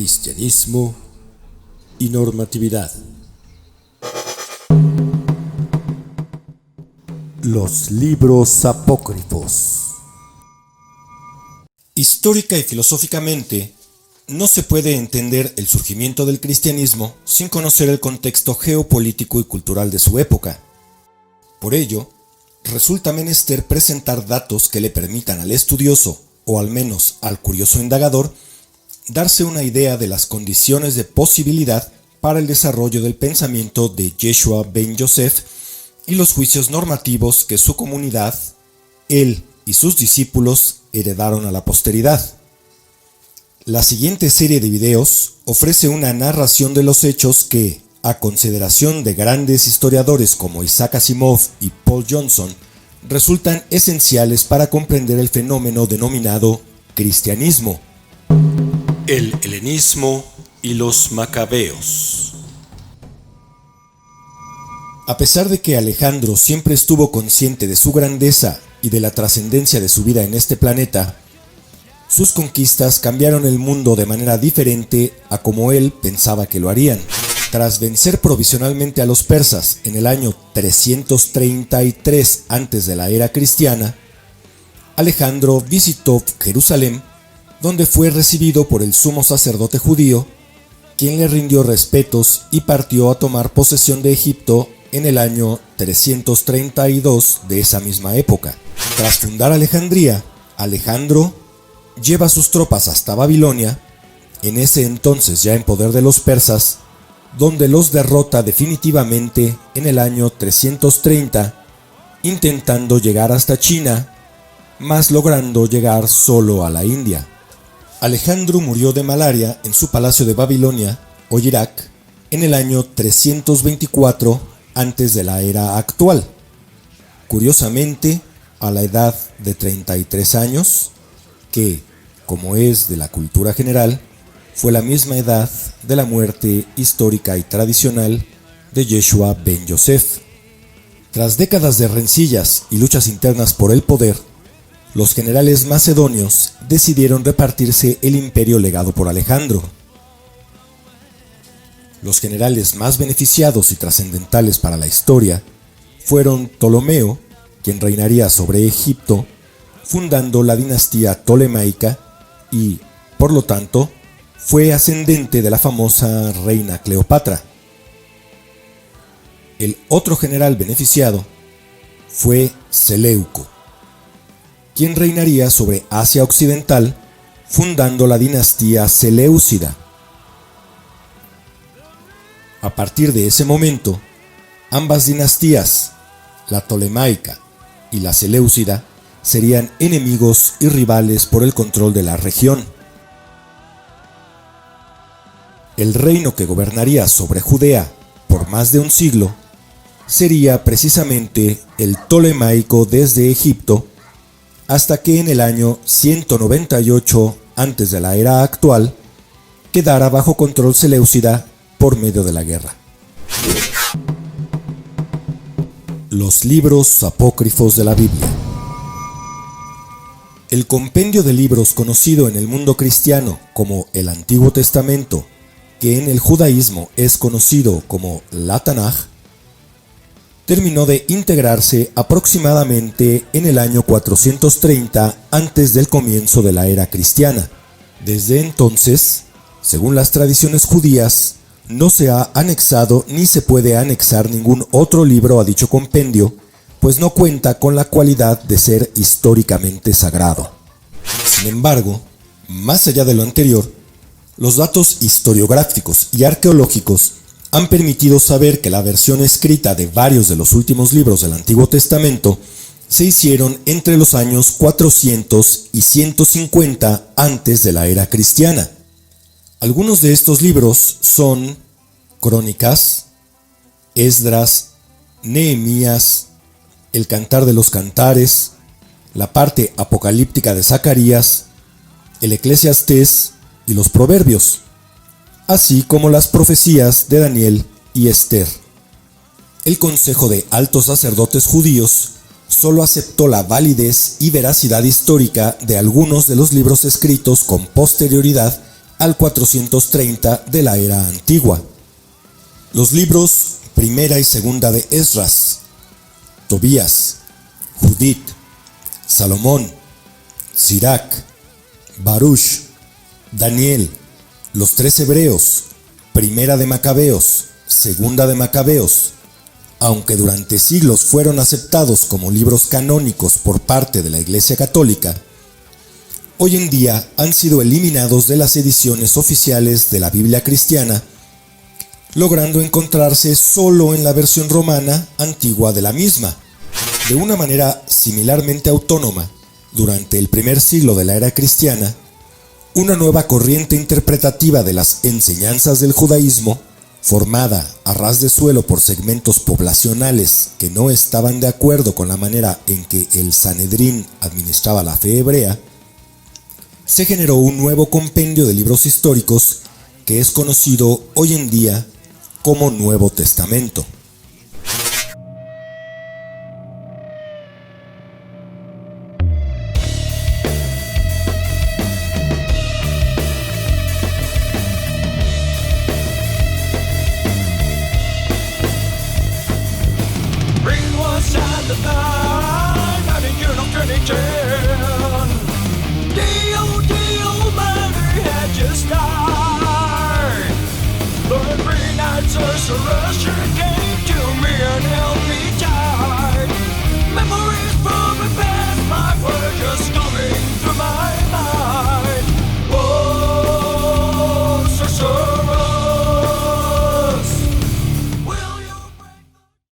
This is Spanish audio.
Cristianismo y normatividad. Los libros apócrifos. Histórica y filosóficamente, no se puede entender el surgimiento del cristianismo sin conocer el contexto geopolítico y cultural de su época. Por ello, resulta menester presentar datos que le permitan al estudioso, o al menos al curioso indagador, darse una idea de las condiciones de posibilidad para el desarrollo del pensamiento de Yeshua ben Yosef y los juicios normativos que su comunidad, él y sus discípulos heredaron a la posteridad. La siguiente serie de videos ofrece una narración de los hechos que, a consideración de grandes historiadores como Isaac Asimov y Paul Johnson, resultan esenciales para comprender el fenómeno denominado cristianismo, el helenismo y los macabeos. A pesar de que Alejandro siempre estuvo consciente de su grandeza y de la trascendencia de su vida en este planeta, sus conquistas cambiaron el mundo de manera diferente a como él pensaba que lo harían. Tras vencer provisionalmente a los persas en el año 333 antes de la era cristiana, Alejandro visitó Jerusalén, donde fue recibido por el sumo sacerdote judío, quien le rindió respetos y partió a tomar posesión de Egipto en el año 332 de esa misma época. Tras fundar Alejandría, Alejandro lleva sus tropas hasta Babilonia, en ese entonces ya en poder de los persas, donde los derrota definitivamente en el año 330, intentando llegar hasta China, mas logrando llegar solo a la India. Alejandro murió de malaria en su palacio de Babilonia, o Irak, en el año 324 antes de la era actual. Curiosamente, a la edad de 33 años, que, como es de la cultura general, fue la misma edad de la muerte histórica y tradicional de Yeshua ben Yosef. Tras décadas de rencillas y luchas internas por el poder, los generales macedonios decidieron repartirse el imperio legado por Alejandro. Los generales más beneficiados y trascendentales para la historia fueron Ptolomeo, quien reinaría sobre Egipto, fundando la dinastía tolemaica y, por lo tanto, fue ascendente de la famosa reina Cleopatra. El otro general beneficiado fue Seleuco, quien reinaría sobre Asia Occidental, fundando la dinastía Seleucida. A partir de ese momento, ambas dinastías, la tolemaica y la seleucida, serían enemigos y rivales por el control de la región. El reino que gobernaría sobre Judea por más de un siglo sería precisamente el tolemaico desde Egipto, hasta que en el año 198 antes de la era actual quedara bajo control seleucida por medio de la guerra. Los libros apócrifos de la Biblia. El compendio de libros conocido en el mundo cristiano como el Antiguo Testamento, que en el judaísmo es conocido como la Tanaj, terminó de integrarse aproximadamente en el año 430 antes del comienzo de la era cristiana. Desde entonces, según las tradiciones judías, no se ha anexado ni se puede anexar ningún otro libro a dicho compendio, pues no cuenta con la cualidad de ser históricamente sagrado. Sin embargo, más allá de lo anterior, los datos historiográficos y arqueológicos han permitido saber que la versión escrita de varios de los últimos libros del Antiguo Testamento se hicieron entre los años 400 y 150 antes de la era cristiana. Algunos de estos libros son Crónicas, Esdras, Nehemías, el Cantar de los Cantares, la parte apocalíptica de Zacarías, el Eclesiastés y los Proverbios, así como las profecías de Daniel y Esther. El Consejo de Altos Sacerdotes Judíos solo aceptó la validez y veracidad histórica de algunos de los libros escritos con posterioridad al 430 de la era antigua. Los libros Primera y Segunda de Esdras, Tobías, Judith, Salomón, Sirac, Baruch, Daniel, los 3 Hebreos, Primera de Macabeos, Segunda de Macabeos, aunque durante siglos fueron aceptados como libros canónicos por parte de la Iglesia Católica, hoy en día han sido eliminados de las ediciones oficiales de la Biblia cristiana, logrando encontrarse solo en la versión romana antigua de la misma. De una manera similarmente autónoma, durante el primer siglo de la era cristiana, una nueva corriente interpretativa de las enseñanzas del judaísmo, formada a ras de suelo por segmentos poblacionales que no estaban de acuerdo con la manera en que el Sanedrín administraba la fe hebrea, se generó un nuevo compendio de libros históricos que es conocido hoy en día como Nuevo Testamento. Sorcerer